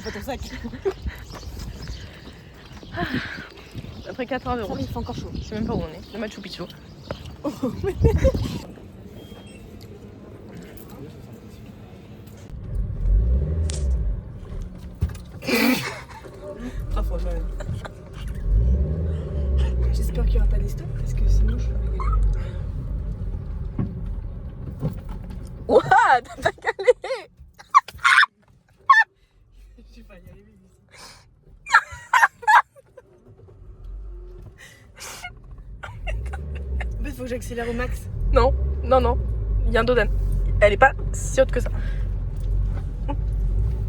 pas ton sac. Après 4 heures de route. Il fait encore chaud. Je sais même pas où on est. Le Machu Picchu. Ah, franchement. J'espère qu'il n'y aura pas des stops parce que sinon je vais pas y aller. Ouah, t'as calé. Je vais pas y arriver ici. En fait, faut que j'accélère au max. Non, non, non. Il y a un Dodan. Elle est pas si haute que ça.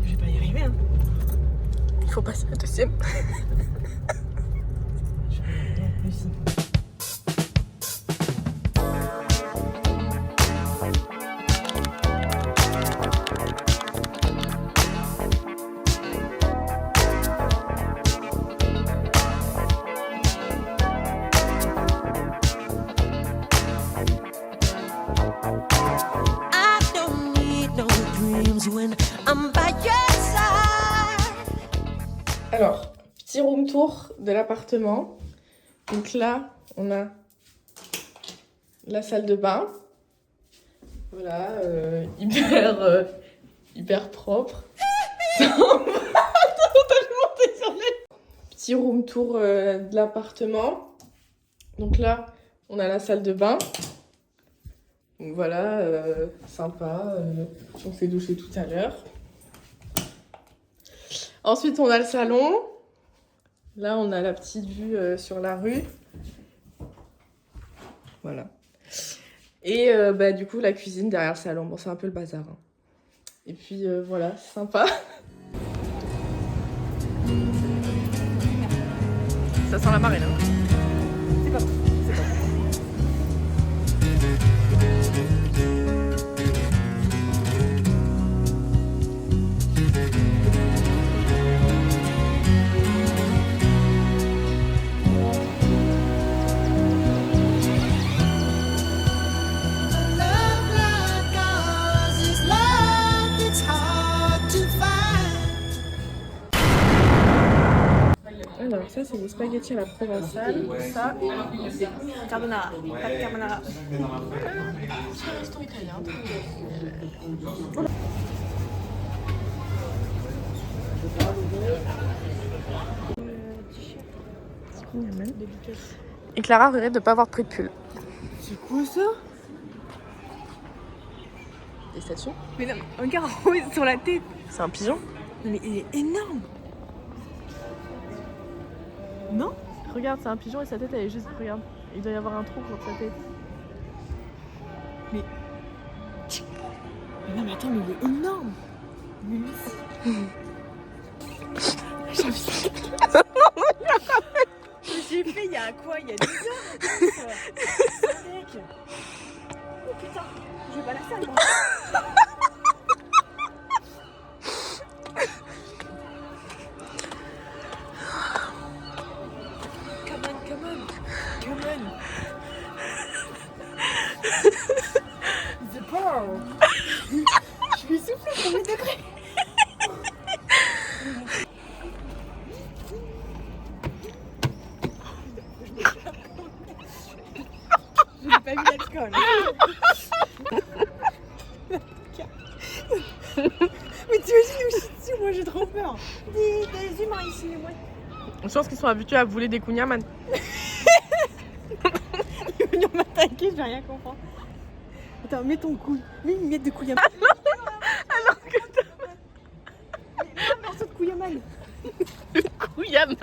Je vais pas y arriver, hein. Il faut passer la deuxième. Je vais y arriver ici. Alors, petit room tour de l'appartement. Donc là, on a la salle de bain. Voilà, hyper propre. Petit room tour de l'appartement. Donc là, on a la salle de bain. Donc voilà, sympa. On s'est douché tout à l'heure. Ensuite, on a le salon. Là, on a la petite vue sur la rue. Voilà. Et du coup, la cuisine derrière le salon. Bon, c'est un peu le bazar. Hein. Et puis, voilà, c'est sympa. Ça sent la marée, là. C'est pas bon. C'est pas bon. Alors, ça, c'est des spaghettis à la provençale. Ça, Carbonara. Pas de carbonara. c'est un restaurant italien. Et Clara regrette de ne pas avoir pris de pull. C'est quoi ça? Des statues. Mais non, regarde, sur la tête. C'est un pigeon. Mais il est énorme. Non? Regarde, c'est un pigeon et sa tête, elle est juste... Regarde, il doit y avoir un trou sur sa tête. Mais non, mais attends, mais il est énorme. Mais j'ai fait il y a quoi? Il y a 10 heures en plus. Mec. Oh putain, je vais pas la salle moi. Come on, come on, come on. The power. Je suis soufflée sur mes degrés. Je n'ai pas vu l'alcool. Mais t'imagines où je suis dessus, moi j'ai trop peur. Des humains ici, moi. Je pense qu'ils sont habitués à voler des kunyaman. Ils vont venir m'attaquer, je vais rien comprendre. Attends, mets ton couille. Mets une miette de couillaman. Alors que t'as Un morceau de couillaman. le kunyaman.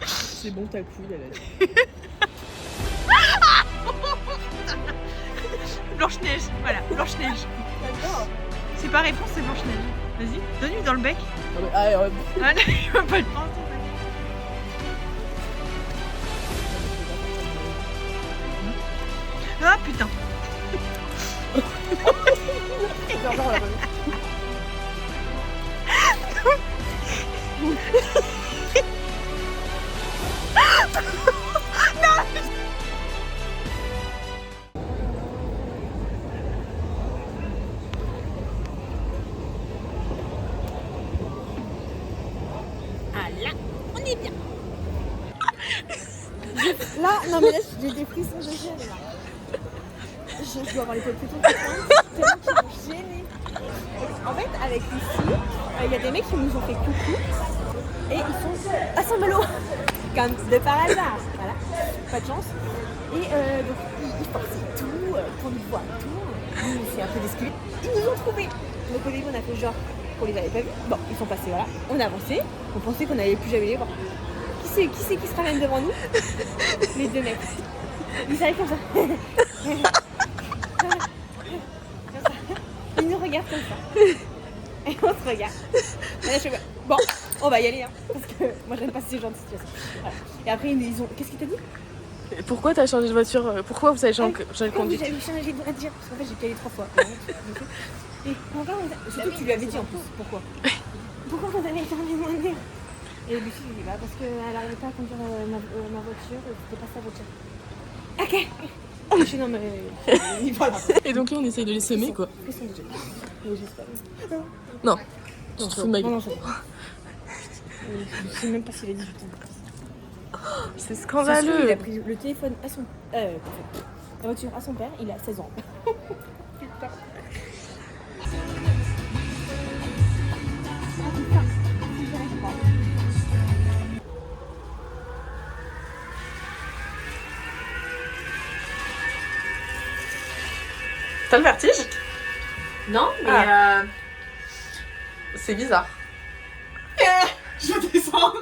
C'est bon, ta couille, elle a dit. Blanche-Neige, voilà, Blanche-Neige. J'adore. C'est pas réponse, c'est Blanche-Neige. Vas-y, donne-lui dans le bec. Allez, Ah, il va pas le prendre. Ah putain. J'adore la bonne. est bien. Là, non mais là, j'ai des frissons de gêne là. Je dois avoir les poils plus tôt que tellement qu'ils m'ont gênée. En fait, avec ici, il y a des mecs qui nous ont fait coucou et ils sont à Saint-Malo. Comme de par hasard, voilà, pas de chance. Et donc ils portaient tout, pour nous voir tout. Nous, c'est un peu discret. Ils nous ont trouvés. Donc au début, on a fait genre qu'on les avait pas vus. Bon, ils sont passés, voilà. On a avancé. On pensait qu'on n'allait plus jamais les voir. Qui se ramène devant nous? Les deux mecs. Ils arrivent comme ça. Comme ça. Ils nous regardent comme ça. Et on se regarde. Et là, je fais, bon, on va y aller, hein, parce que moi j'aime pas ce genre de situation. Voilà. Et après ils ont. Qu'est-ce qu'il t'a dit? Et pourquoi t'as changé de voiture? Pourquoi vous avez changé de Pourquoi conduite? j'avais changé de voiture? Parce qu'en fait j'ai payé 3 fois. Et pourquoi surtout que tu lui avais dit en plus. Pourquoi? Pourquoi vous avez demandé? Et Lucie lui dit bah parce qu'elle n'arrivait pas à conduire ma voiture, c'était pas sa voiture. Ok. Je suis non mais voilà. Et donc là on essaye de les semer quoi. Ils sont déjà. J'espère. Non. Tu te fous de ma gueule. Non, je sais même pas s'il a 18 ans. C'est Il scandaleux. a pris le téléphone à son... la voiture à son père, il a 16 ans. Putain. T'as le vertige? Non, mais C'est bizarre. je descends.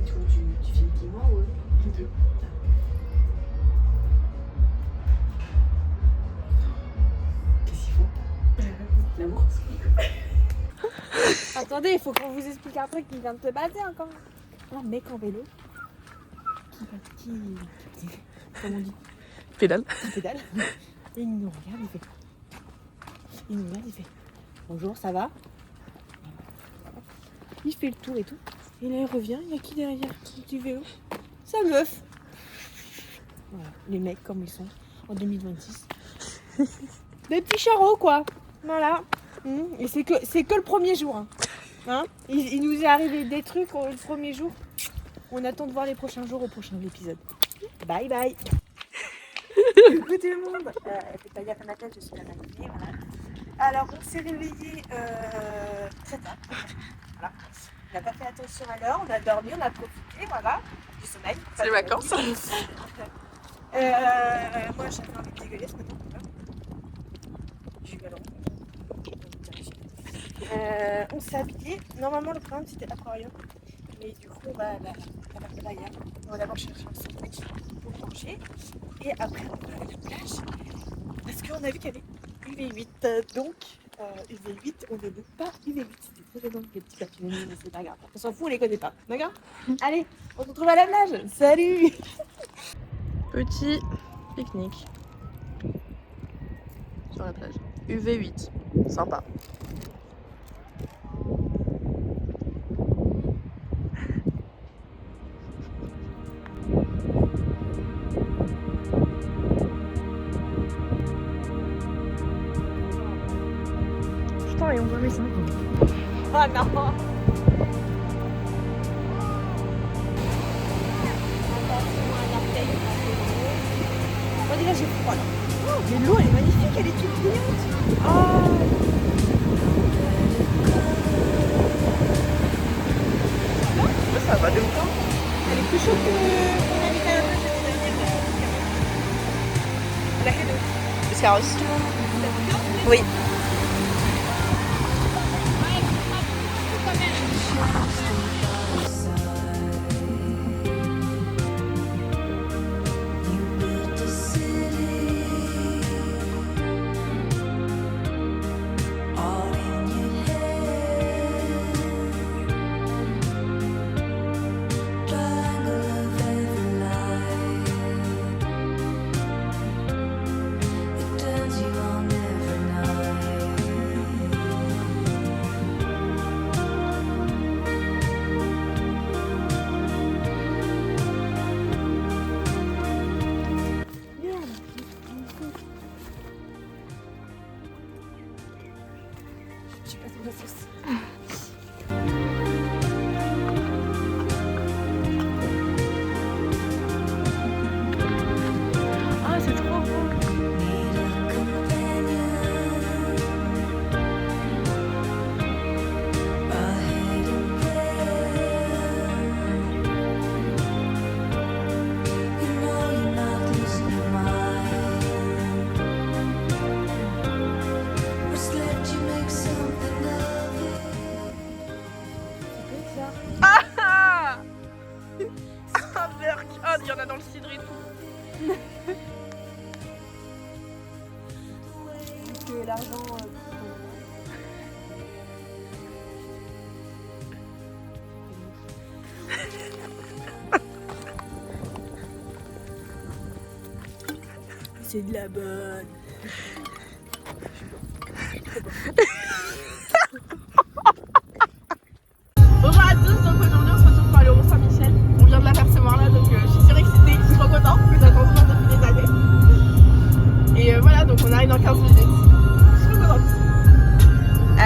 Tu filmes qui moi ou Les deux. Qu'est-ce qu'ils font? L'amour. Attendez, il faut qu'on vous explique un truc qui vient de te baser encore. Un mec en vélo qui comment on dit? Pédale. Qui pédale. Et il nous regarde, il fait bonjour, ça va? Il fait le tour et tout. Et là il revient, il y a qui derrière du vélo? Sa meuf. Voilà, les mecs comme ils sont en 2026. Des petits charros quoi. Voilà. Et c'est que le premier jour. Hein, il nous est arrivé des trucs le premier jour. On attend de voir les prochains jours au prochain épisode. Bye bye. Coucou tout le monde. Faites pas gaffe à ma tête, je suis la matinée. Voilà. Alors on s'est réveillé très tard. Voilà. On n'a pas fait attention à l'heure, on a dormi, on a profité, voilà, du sommeil. C'est les vacances. Moi j'avais envie de dégueuler ce matin. Je suis galante. On s'est habillé. Normalement le programme c'était aquarium. Mais du coup on va là hier. On va d'abord chercher un sandwich pour manger. Et après on va aller à la plage. Parce qu'on a vu qu'il y avait UV8. Donc UV8, on ne veut pas UV8. C'était très gênant les petits papillons, mais c'est pas grave. On s'en fout, on les connaît pas. D'accord? Allez, on se retrouve à la plage. Salut! Petit pique-nique sur la plage. UV8. Sympa. Putain, et on voit mes seins. Oh non! Moi déjà j'ai froid là. Oh, mais l'eau elle est magnifique, elle est toute brillante. Oh. Ça va de longtemps. Elle est plus chaude que qu'on a mis à la plage l'année dernière. Laquelle? Biscarrosse. Oui. Turns you on every night. cidre et tout. Que l'argent. C'est de la bonne. Bonjour à tous, donc aujourd'hui on se retrouve pour aller au Mont-Saint-Michel. On vient de l'apercevoir là, donc je suis surexcitée, je suis trop contente, que j'attends toujours depuis des années. Et voilà, donc on arrive dans 15 minutes. Je suis trop contente.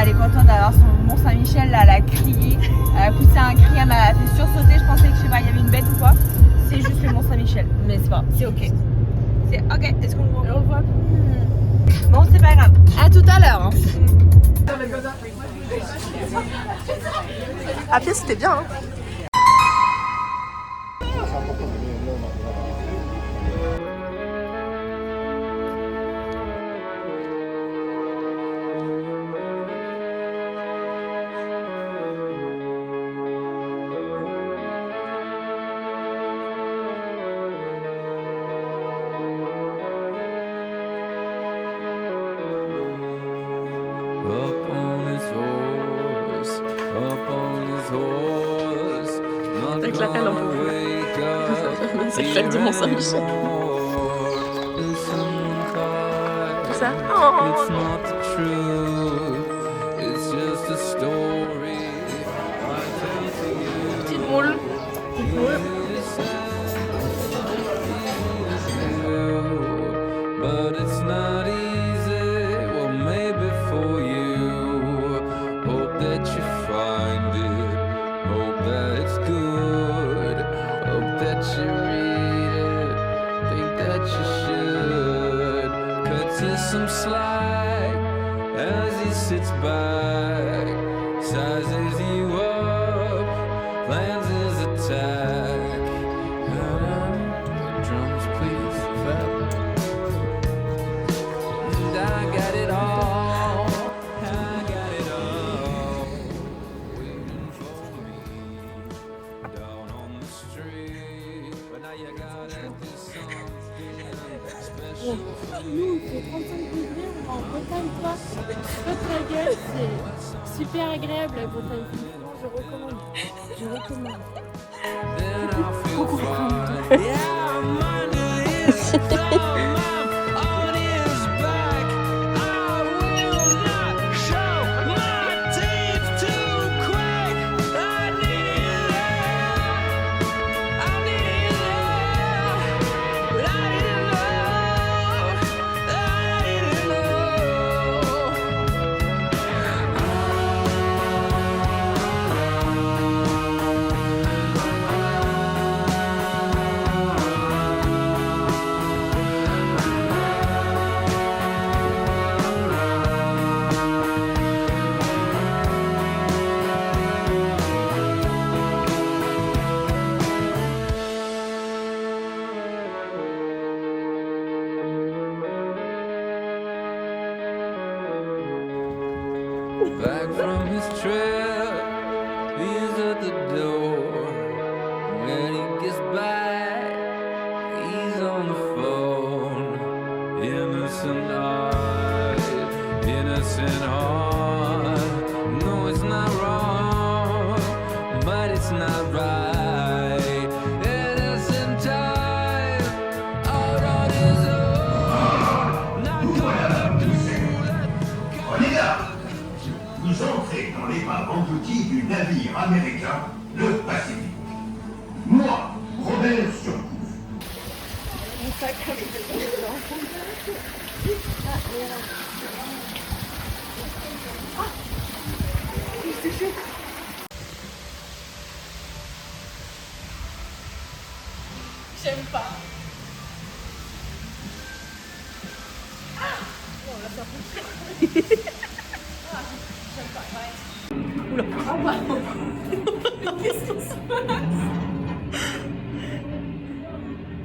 Elle est contente d'avoir son Mont-Saint-Michel, là, elle a crié, elle a poussé un cri, elle m'a fait sursauter, je pensais que je sais pas, il y avait une bête ou quoi. C'est juste le Mont-Saint-Michel, mais c'est pas, c'est ok. C'est ok, est-ce qu'on le voit? Et on le voit. Bon, c'est pas grave. À tout à l'heure. Hein. À pied c'était bien hein. Up on his horse, up on his horse. Not Avec la pelle, on gonna peut wake up C'est le fête du Mont-Saint-Michel. anymore. Listen, cause Ça. it's not the truth. It's just a story I tell to you. Petite moule. Petite moule. But it's not easy, well maybe for you. Hope that you find it, hope that it's good, hope that you read it, think that you should. Cuts you some slack as he sits back, sizes you up, plans his attack. Drums please, fat. I got it all, I got it all, waiting for me down on the street. But now you gotta do something special for Nous, me. il fait 35 degrés, on va en Bretagne, quoi. Faites la gueule, c'est super agréable la Bretagne. Franchement, je recommande. Je recommande. Then I'll feel fine. Yeah, I'm under his thumb, I'm on his back. I will not show my teeth too quick. I need you there. I need you there. But I didn't know. I didn't know. Back from his trip, he's at the door. When he gets back, he's on the phone. Innocent eyes, innocent heart. No, it's not wrong, but it's not right. Innocent time, out on his own. Not gonna do that. Prenez garde! Vous entrez dans l'épave engloutie du navire américain, le Pacifique. Moi, Robert Surcouf. J'aime pas.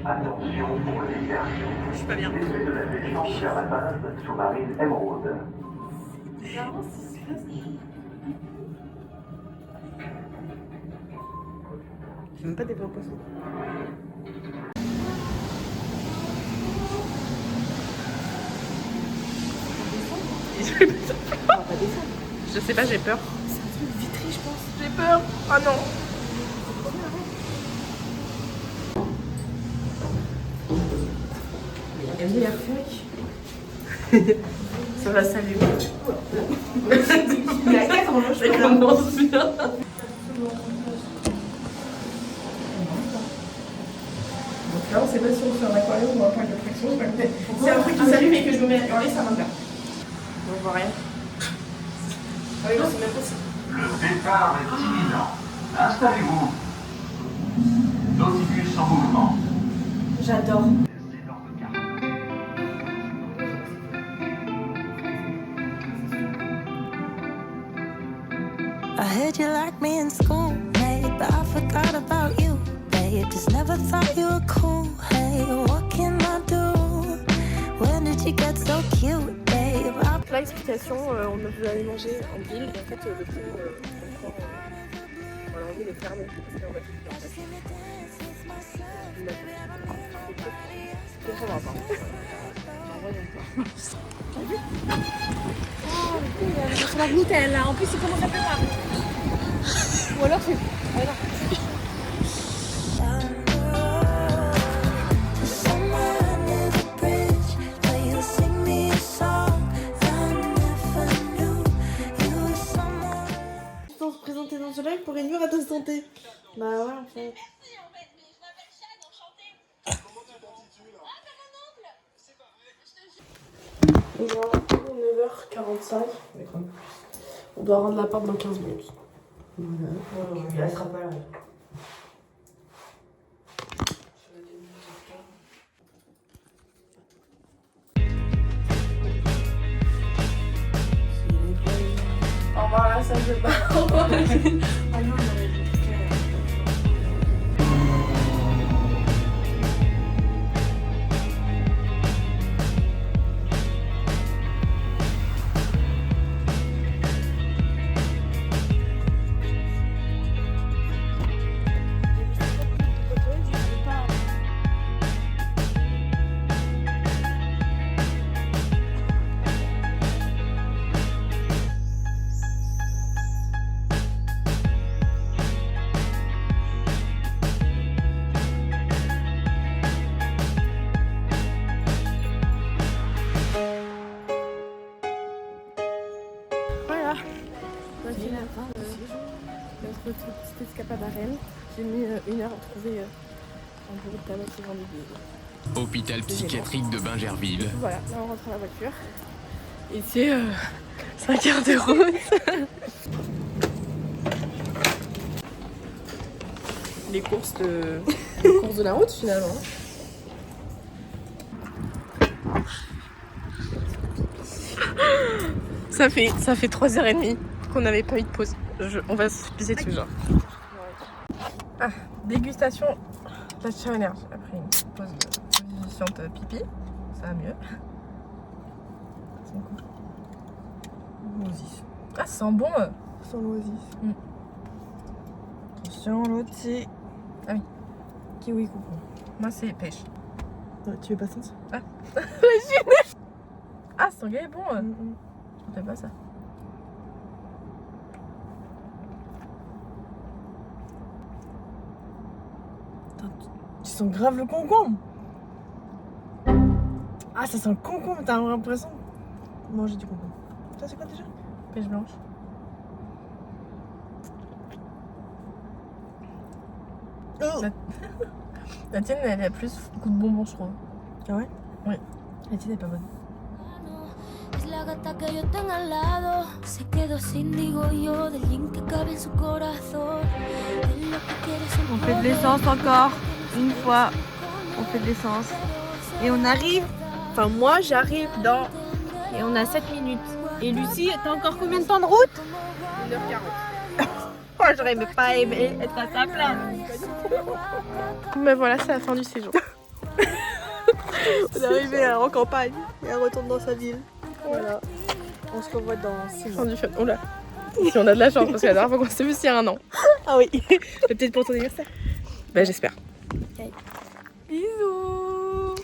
Attention pour l'émersion. Je suis pas bien. L'effet de la descente vers la base sous-marine Emerald. J'aime pas des vrais poissons. Je sais pas, j'ai peur. C'est un truc vitré, je pense. J'ai peur. Ah non. Elle a l'air fake. Ça va s'allumer. Il y a 4 ans, Ça commence bien. Donc là, on sait pas si on fait un aquarium ou un parc d'attraction. C'est un truc qui s'allume et que je me mets à hurler, ça marche bien. On voit rien. Ah oui, non, c'est même possible. Le départ est imminent. Installez-vous. Nautilus en mouvement. J'adore. I heard you liked me in school, mate, but I forgot about you, babe. Just never thought you were cool, hey, what can I do? When did you get so cute, babe? Là, explication, on veut aller manger en ville et en fait, le coup, on a envie de fermer. Parce qu'en fait, ça va pas. Sur la gluten là, en plus c'est comment ça fait pas. Ou alors c'est. Voilà. Somewhere under the bridge, where you sing me a song I never knew you were someone. Sans se présenter dans ce live pour réduire à ta santé. Bah ouais en fait. Il est 9h45. On doit rendre l'appart dans 15 minutes. Il ne sera pas là. Au revoir la salle de bain. Au revoir. Ah non, voilà. Voici la fin de notre petite escapade à Rennes. J'ai mis 1 heure à trouver un bureau de tabac qui vendait des... Hôpital psychiatrique de Bingerville. Voilà, là on rentre à la voiture. Et c'est 5 heures de route. Les courses de la route finalement. Ça fait 3h30 qu'on n'avait pas eu de pause. On va se pisser dessus genre. Ah, dégustation la Énergie. Après une pause positionante pipi, ça va mieux. Ça sent quoi? L'oasis. Ah, ça sent bon. Sans l'oasis. Attention, l'autre c'est. Ah oui. Kiwi coucou. Moi c'est pêche. Tu veux pas sentir? Ah, ce gars est bon. Je ne fais pas ça. Tu sens grave le concombre. Ah, ça sent le concombre, t'as l'impression de manger du concombre. Ça, c'est quoi déjà? Pêche blanche. Oh. La tienne, elle a plus goût de bonbon, je trouve. Ah ouais? Oui. La tienne est pas bonne. Es la gata que yo tengo al lado. Se quedó sin, digo yo, del yin que cabe en su corazón. Él lo que quiere es un On fait de l'essence encore, une fois. On fait de l'essence. Et on arrive, enfin moi j'arrive dans... Et on a 7 minutes. Et Lucie, t'as encore combien de temps de route? 1h40. Oh, j'aurais même pas aimé être à sa place. Mais voilà, c'est la fin du séjour. On est arrivé en campagne et elle retourne dans sa ville. Voilà. On se revoit dans 6 mois. Fin du fun. Oh là. Si on a de la chance, parce que la dernière fois qu'on s'est vu, c'est il y a 1 an. Ah oui. Peut-être pour ton anniversaire. Bah, j'espère. Bisous.